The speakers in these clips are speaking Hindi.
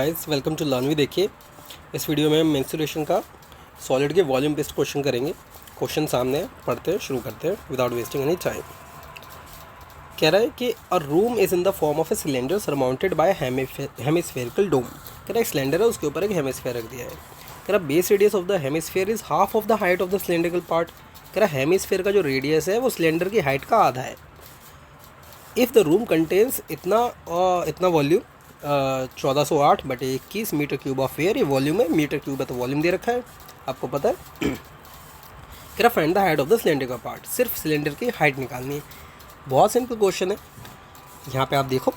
Guys welcome to learn we. देखिए इस वीडियो में हम मेंस्ट्रुएशन का सॉलिड के वॉल्यूम बेस्ड क्वेश्चन करेंगे। क्वेश्चन सामने है, पढ़ते हैं, शुरू करते हैं विदाउट वेस्टिंग एनी टाइम। कह रहा है कि a room is in the form of a cylinder surmounted by hemispherical dome. कह रहा है एक सिलेंडर है, उसके ऊपर एक हेमिस्फेयर रख दिया है। कह रहा base radius of the hemisphere is half of the height of the cylindrical part. कह रहा हेमिस्फेयर का जो रेडियस है वो सिलेंडर की हाइट का आधा है। इफ़ द रूम कंटेन्स इतना वॉल्यूम 1408 बटे 21 मीटर क्यूब ऑफ एयर। ये वॉल्यूम है, मीटर क्यूब है तो वॉल्यूम दे रखा है, आपको पता है। कह रहा find the height of the cylinder का पार्ट। सिर्फ सिलेंडर की हाइट निकालनी है। बहुत सिंपल क्वेश्चन है। यहाँ पे आप देखो,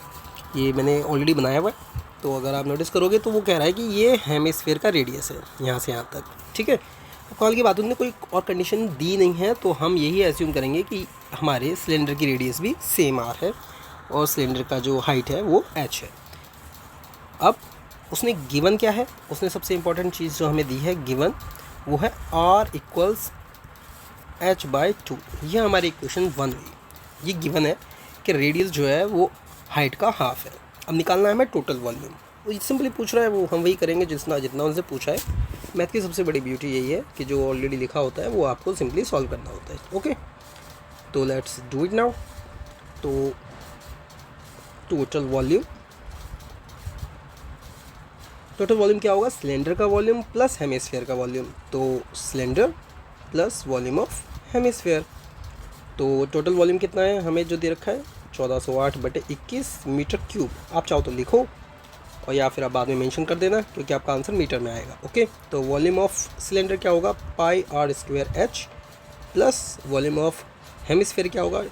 ये मैंने ऑलरेडी बनाया हुआ है, तो अगर आप नोटिस करोगे तो वो कह रहा है कि ये हेमिस्फेयर का रेडियस है यहाँ से यहाँ तक। ठीक है, तो कॉल की बात उन्होंने कोई और कंडीशन दी नहीं है, तो हम यही एज्यूम करेंगे कि हमारे सिलेंडर की रेडियस भी सेम आर है और सिलेंडर का जो हाइट है वो एच है। अब उसने गिवन क्या है, उसने सबसे इम्पॉर्टेंट चीज़ जो हमें दी है गिवन, वो है r इक्वल्स h/2। ये हमारी इक्वेशन 1 हुई। ये गिवन है कि रेडियस जो है वो हाइट का हाफ है। अब निकालना है हमें टोटल वॉल्यूम। वो सिंपली पूछ रहा है, वो हम वही करेंगे जितना उनसे पूछा है। मैथ की सबसे बड़ी ब्यूटी यही है कि जो ऑलरेडी लिखा होता है वो आपको सिंपली सॉल्व करना होता है। ओके, तो लेट्स डू इट नाउ। तो टोटल वॉल्यूम क्या होगा, सिलेंडर का वॉल्यूम प्लस हेमिस्फेयर का वॉल्यूम। तो cylinder plus volume of hemisphere. तो टोटल वॉल्यूम कितना है हमें जो दे रखा है, 1408 बटे 21 मीटर क्यूब। आप चाहो तो लिखो और या फिर आप बाद में मेंशन कर देना, क्योंकि आपका आंसर मीटर में आएगा। ओके, तो वॉल्यूम ऑफ सिलेंडर क्या होगा, πr² plus volume of hemisphere क्या होगा,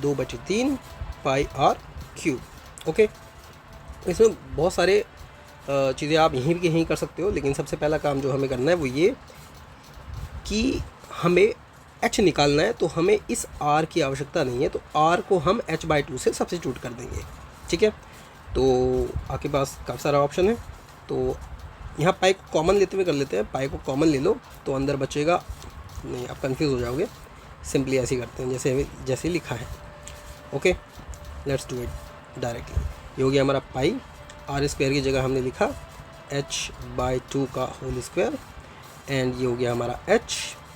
2/3 πr³। ओके, इसमें बहुत सारे चीज़ें आप यहीं कर सकते हो, लेकिन सबसे पहला काम जो हमें करना है वो ये कि हमें h निकालना है। तो हमें इस r की आवश्यकता नहीं है, तो r को हम h/2 से सब्स्टिट्यूट कर देंगे। ठीक है, तो आपके पास काफ़ी सारा ऑप्शन है। तो यहाँ पाई को कॉमन लेते हुए कर लेते हैं। पाई को कॉमन ले लो तो अंदर बचेगा नहीं, आप कंफ्यूज हो जाओगे। सिंपली ऐसे ही करते हैं जैसे लिखा है। Okay, let's do it directly. ये हो गया हमारा पाई। r² की जगह हमने लिखा h/2 का होल स्क्वायर, एंड ये हो गया हमारा h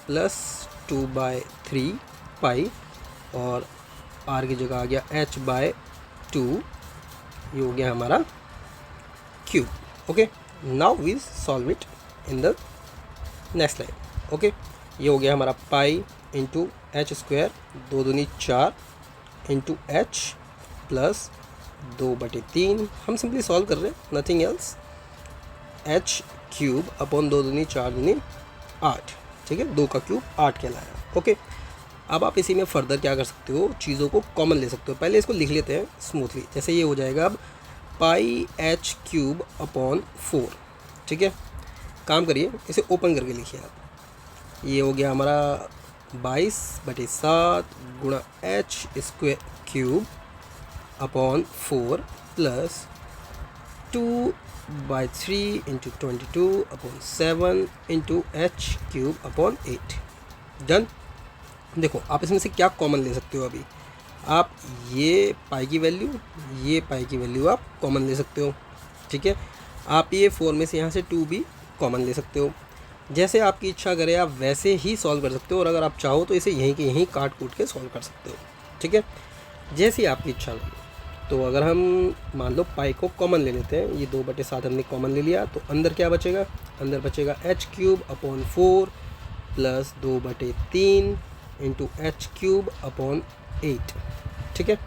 प्लस 2/3 पाई, और r की जगह आ गया h/2। ये हो गया हमारा cube. Okay, now we solve it in the next line. Okay, ये हो गया हमारा पाई इंटू h², 2 दूनी 4 इंटू h प्लस 2/3। हम सिंपली सॉल्व कर रहे हैं, नथिंग एल्स। h³ अपॉन 2 दूनी 4 दूनी 8। ठीक है, 2 का क्यूब 8 कहलाया। ओके, अब आप इसी में फर्दर क्या कर सकते हो, चीज़ों को कॉमन ले सकते हो। पहले इसको लिख लेते हैं स्मूथली। जैसे ये हो जाएगा अब πh³ अपॉन 4। ठीक है, काम करिए, इसे ओपन करके लिखिए आप। ये हो गया हमारा 22/7 गुणा h² upon 4 plus 2/3 into 22 upon 7 into h³ upon 8। Done. देखो आप इसमें से क्या कॉमन ले सकते हो। अभी आप ये पाई की वैल्यू आप कॉमन ले सकते हो। ठीक है, आप ये 4 में से यहाँ से 2 भी कॉमन ले सकते हो। जैसे आपकी इच्छा करे आप वैसे ही सॉल्व कर सकते हो, और अगर आप चाहो तो इसे यहीं के यहीं काट कूट के सॉल्व कर सकते हो। ठीक है, जैसी आपकी इच्छा लगे। तो अगर हम मान लो पाई को कॉमन ले लेते हैं, ये 2/7 हमने कॉमन ले लिया, तो अंदर क्या बचेगा, अंदर बचेगा h³ upon 4 plus 2/3 into h³ upon 8। ठीक है,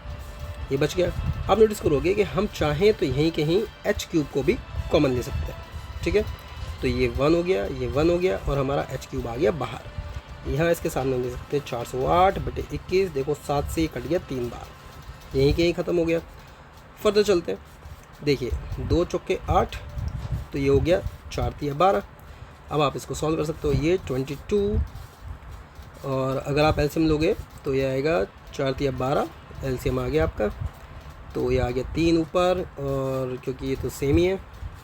ये बच गया। आप नोटिस करोगे कि हम चाहें तो यहीं कहीं h³ को भी कॉमन ले सकते हैं। ठीक है, तो ये 1 हो गया, ये 1 हो गया, और हमारा h³ आ गया बाहर। यहाँ इसके सामने ले सकते हैं 408 बटे 21। देखो 7 से कट गया 3 बार, यहीं के यहीं ख़त्म हो गया। फर्दर चलते हैं। देखिए 2 चौके 8, तो ये हो गया 4 तिया 12। अब आप इसको सॉल्व कर सकते हो। ये 22, और अगर आप एलसीएम लोगे तो ये आएगा 4 तिया 12। एलसीएम आ गया आपका, तो ये आ गया 3 ऊपर, और क्योंकि ये तो सेम ही है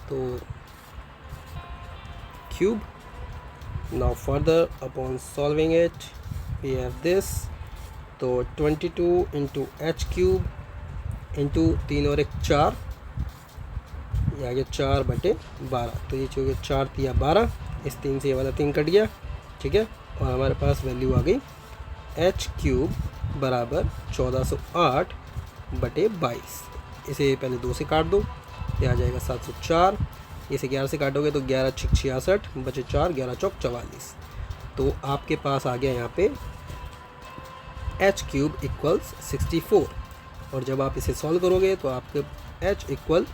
तो cube. Now further upon solving it we have this. तो 22 इंटू h³ इंटू 3 और 1 4, ये आ गया 4/12, तो ये हो गया 4 तिया 12, इस 3 से ये वाला 3 कट गया, ठीक है। और हमारे पास वैल्यू आ गई h³ बराबर 1408/22। इसे पहले 2 से काट दो, ये आ जाएगा 704, इसे 11 से काटोगे तो 11 6 66 बचे 4, 11 चौक 44। तो आपके पास आ गया यहाँ पे h³ इक्वल्स 64, और जब आप इसे सॉल्व करोगे तो आपके h इक्वल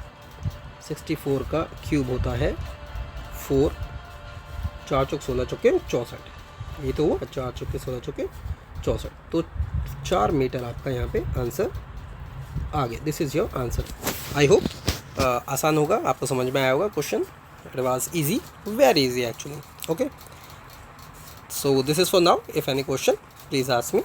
64 का क्यूब होता है 4, 4 चौक 16 चौके 64, ये तो हुआ 4 चौके 16 चौके 64। तो 4 मीटर आपका यहाँ पे आंसर आ गया। This is your answer. I hope आसान होगा, आपको समझ में आया होगा question. It was easy, very easy actually. Okay, so this is for now. If any question please ask me.